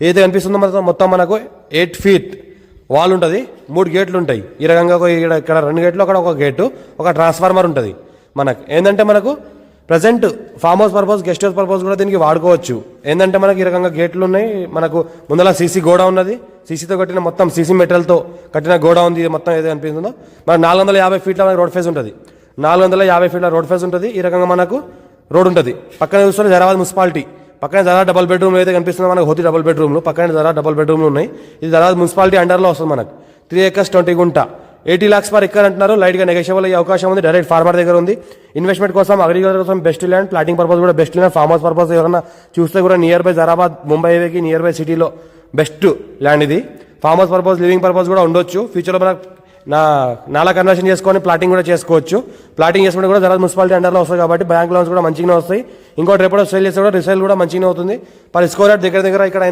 ఏదైతే కనిపిస్తుందో మొత్తం మనకు 8 feet వాల్ ఉంటుంది, 3 గేట్లు ఉంటాయి. ఈ రకంగా ఇక్కడ 2 గేట్లు, అక్కడ ఒక గేటు, ఒక ట్రాన్స్ఫార్మర్ ఉంటుంది. మనకు ఏంటంటే మనకు present farm house purpose, guest house purpose కూడా దీనికి వాడుకోవచ్చు. ఏంటంటే మనకి ఈ రకంగా గేట్లు ఉన్నాయి, మనకు ముందర సీసీ గోడ ఉన్నది, సీసీతో కట్టిన మొత్తం సీసీ మెటల్తో కట్టిన గోడ ఉంది. ఇది మొత్తం ఏదో అనిపిస్తుందో మనకు 450 feet రోడ్ ఫేస్ ఉంటుంది. 450 feet రోడ్ ఫేస్ ఉంటుంది. ఈ రకంగా మనకు రోడ్ ఉంటుంది. పక్కన చూస్తే హైదరాబాద్ మున్సిపాలిటీ, పక్కన జరా డబుల్ బెడ్రూమ్ అయితే కనిపిస్తుంది మనకు, హోతి డబుల్ బెడ్రూమ్లు, పక్కన జరా డబుల్ బెడ్రూమ్లు ఉన్నాయి. ఇది హైదరాబాద్ మున్సిపాలిటీ అండర్లో వస్తుంది మనకు. 3 acres 20 గుంట, 80 lakhs per acre అంటున్నారు. లైట్గా నెగోషియబుల్ అయ్యే అవకాశం ఉంది. డైరెక్ట్ ఫార్మర్ దగ్గర ఉంది. ఇన్వెస్ట్మెంట్ కోసం, అగ్రికల్చర్ కోసం బెస్ట్ ల్యాండ్, ప్లాటింగ్ పర్పస్ కూడా best land, farm house purpose ఎవరైనా చూస్తే కూడా నియర్ బై హైదరాబాద్ ముంబై హైవేకి నియర్ బై సిటీలో బెస్ట్ ల్యాండ్ ఇది. Farm house purpose, living purpose కూడా ఉండొచ్చు. ఫ్యూచర్లో మనకు నాలా కన్వర్షన్ చేసుకొని ప్లాటింగ్ కూడా చేసుకోవచ్చు. ప్లాటింగ్ చేసుకుంటే కూడా హైదరాబాద్ మున్సిపాలిటీ అండర్లో వస్తుంది కాబట్టి బ్యాంక్ లోన్స్ కూడా మంచిగానే వస్తాయి. ఇంకోటి రేపు సేల్ చేస్తే కూడా రిసేల్ కూడా మంచిగానే అవుతుంది. పర్ స్క్వేర్ యార్డ్ దగ్గర ఇక్కడ